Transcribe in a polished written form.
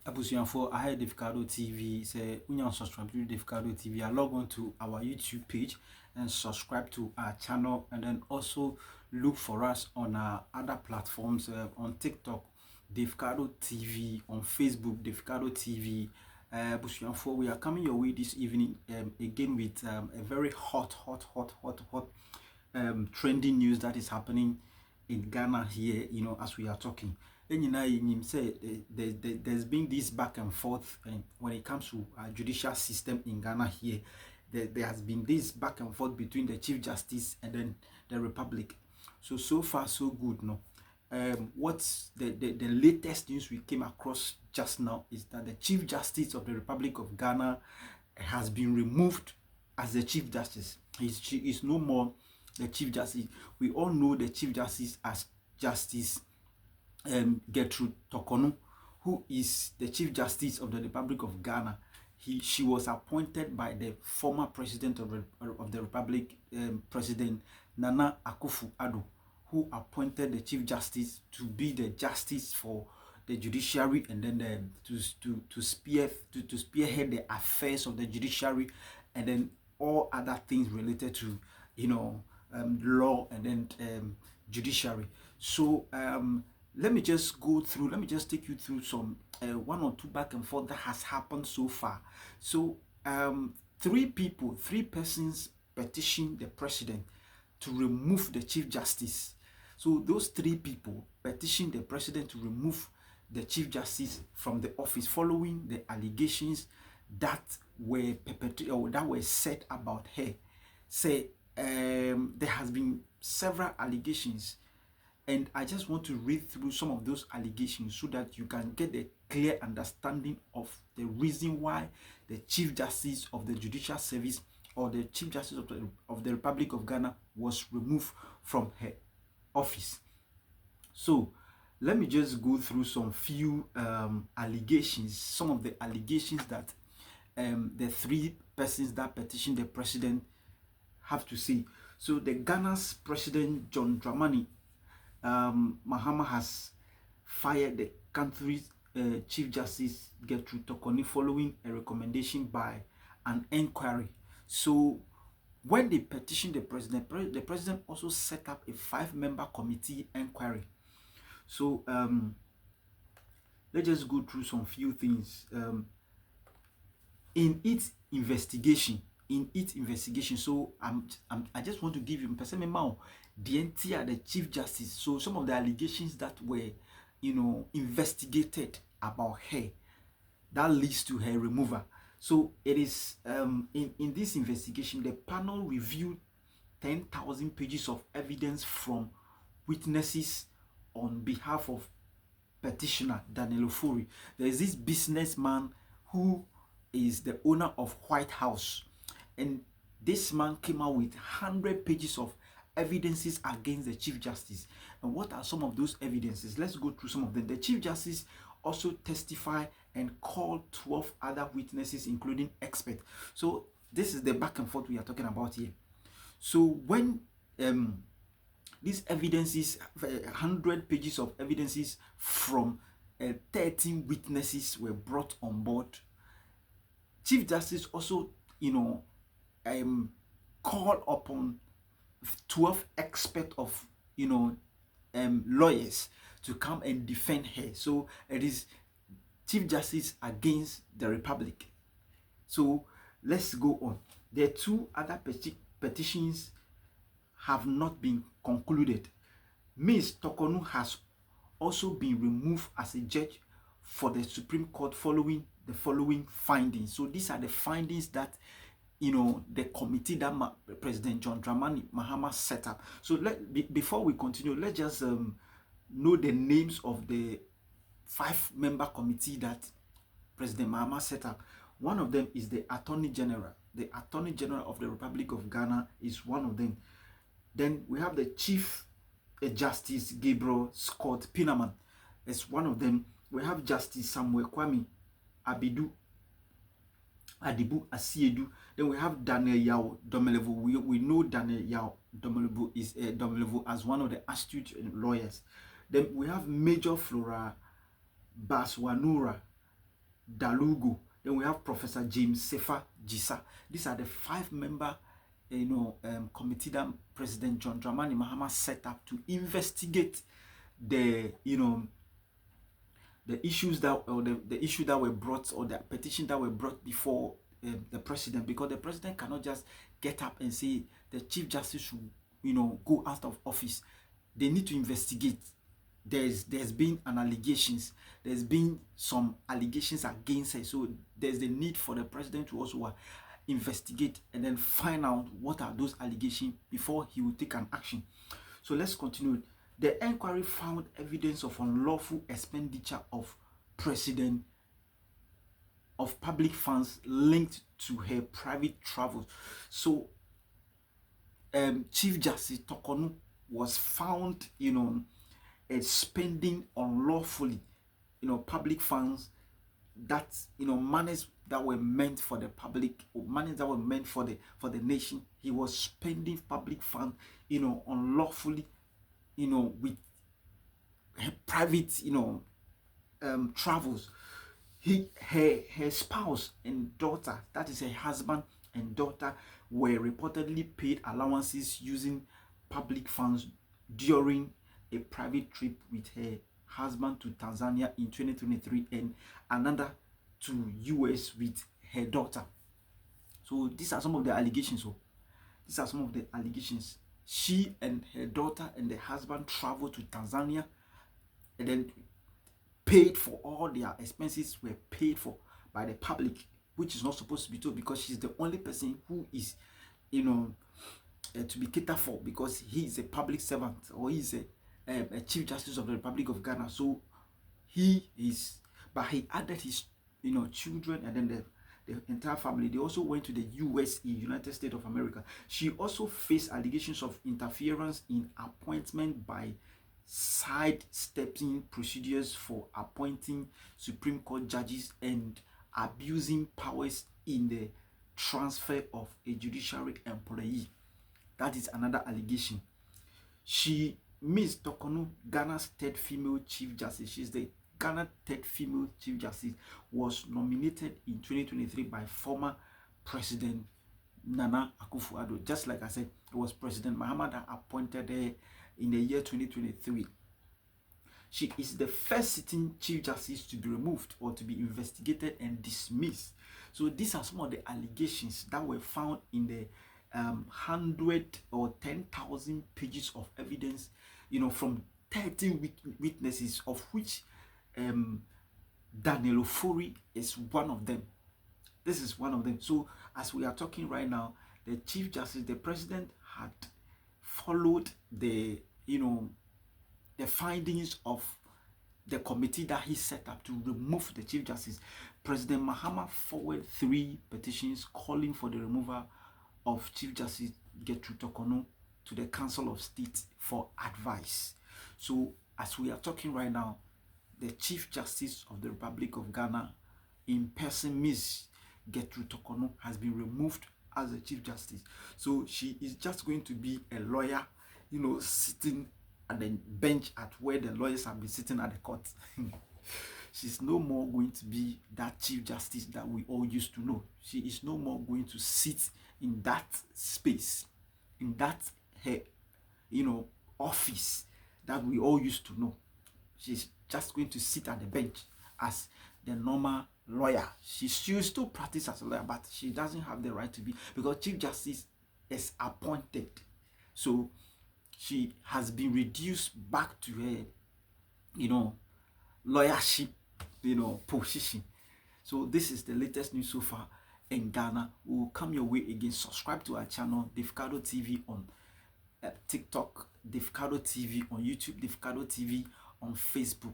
For I had Deficado TV. Say, when you subscribe to Deficado TV, I log on to our YouTube page and subscribe to our channel, and then also look for us on our other platforms on TikTok, Deficado TV, on Facebook, Deficado TV. For we are coming your way this evening again with a very hot trending news that is happening in Ghana here, as we are talking. And there's been this back and forth when it comes to judicial system in Ghana here. There has been this back and forth between the Chief Justice and then the Republic. So far so good, no. What's the latest news we came across just now is that the Chief Justice of the Republic of Ghana has been removed as the Chief Justice. He's no more the Chief Justice. We all know the Chief Justice as Justice Gertrude Tokonu, who is the Chief Justice of the Republic of Ghana. She was appointed by the former President of the Republic, President Nana Akufo-Addo, who appointed the Chief Justice to be the justice for the judiciary, and then to spearhead the affairs of the judiciary, and then all other things related to law and then judiciary. So let me just take you through some one or two back and forth that has happened so far. So three persons petitioned the president to remove the Chief Justice. So those three people petitioned the president to remove the Chief Justice from the office following the allegations that were perpetrated or that were said about her. Say there has been several allegations, and I just want to read through some of those allegations so that you can get a clear understanding of the reason why the Chief Justice of the Judicial Service or the Chief Justice of the Republic of Ghana was removed from her office. So let me just go through some few allegations, some of the allegations that the three persons that petitioned the president have to say. So the Ghana's President John Dramani Mahama has fired the country's Chief Justice Gertrude Tokoni following a recommendation by an inquiry. So when they petitioned the president also set up a 5-member committee inquiry. So let's just go through some few things. In its investigation, so I just want to give you the Chief Justice. So some of the allegations that were investigated about her that leads to her removal. So it is in this investigation, the panel reviewed 10,000 pages of evidence from witnesses on behalf of petitioner Daniel Ofori. There is this businessman who is the owner of White House, and this man came out with 100 pages of evidences against the Chief Justice. And what are some of those evidences? Let's go through some of them. The Chief Justice also testified and called 12 other witnesses, including experts. So this is the back and forth we are talking about here. So when these evidences, 100 pages of evidences from 13 witnesses were brought on board, Chief Justice also, called upon 12 experts of, lawyers to come and defend her. So it is Chief Justice against the Republic. So let's go on. The two other petitions have not been concluded. Ms. Tokonu has also been removed as a judge for the Supreme Court following the following findings. So these are the findings that the committee that President John Dramani Mahama set up. So before we continue, let's just know the names of the 5-member committee that President Mahama set up. One of them is the Attorney General. The Attorney General of the Republic of Ghana is one of them. Then we have the Chief Justice Gabriel Scott Pinaman is one of them. We have Justice Samuel Kwame Adibu Asiedu. Then we have Daniel Yao Domelevo. We know Daniel Yao Domelevo is Domelevo as one of the astute lawyers. Then we have Major Flora Baswanura. Dalugo. Then we have Professor James Sefa Jisa. These are the 5-member, committee that President John Dramani Mahama set up to investigate the, the issues that, or the issue that were brought, or the petition that were brought before the president, because the president cannot just get up and say the Chief Justice should, go out of office. They need to investigate. There's been an allegations. There's been some allegations against her. So there's the need for the president to also investigate and then find out what are those allegations before he will take an action. So let's continue. The inquiry found evidence of unlawful expenditure of public funds linked to her private travels. So Chief Justice Tokonu was found, spending unlawfully, public funds that, monies that were meant for the public, or monies that were meant for the nation. He was spending public funds, unlawfully, with her private, travels. Her spouse and daughter, that is her husband and daughter, were reportedly paid allowances using public funds during a private trip with her husband to Tanzania in 2023 and another to US with her daughter. So these are some of the allegations. She and her daughter and the husband traveled to Tanzania and then paid for all their expenses, were paid for by the public, which is not supposed to be told, because she's the only person who is, to be catered for, because he is a public servant, or he is a Chief Justice of the Republic of Ghana. So he added his, children, and then the entire family. They also went to the USA, United States of America. She also faced allegations of interference in appointment by sidestepping procedures for appointing Supreme Court judges and abusing powers in the transfer of a judiciary employee. That is another allegation. Ms. Tokonu, Ghana's third female Chief Justice, she's the Ghana third female Chief Justice, was nominated in 2023 by former President Nana Akufo-Addo. Just like I said, it was President Mahama that appointed her in the year 2023. She is the first sitting Chief Justice to be removed or to be investigated and dismissed. So these are some of the allegations that were found in the 100 or 10,000 pages of evidence, from 13 witnesses, of which Daniel Ofori is one of them. This is one of them. So as we are talking right now, the Chief Justice, the president, had followed the findings of the committee that he set up to remove the Chief Justice. President Mahama forwarded 3 petitions calling for the removal of Chief Justice Gertrude Tokonu to the Council of State for advice. So as we are talking right now, the Chief Justice of the Republic of Ghana, in person Ms. Gertrude Tokonu, has been removed as the Chief Justice. So she is just going to be a lawyer, sitting at the bench at where the lawyers have been sitting at the court. She's no more going to be that Chief Justice that we all used to know. She is no more going to sit in that space, in that office that we all used to know. She's just going to sit at the bench as the normal lawyer. She still practice as a lawyer, but she doesn't have the right to be, because Chief Justice is appointed. So she has been reduced back to her, lawyership, position. So this is the latest news so far in Ghana. We will come your way again. Subscribe to our channel, Defcado TV on TikTok, Defcado TV on YouTube, Defcado TV on Facebook.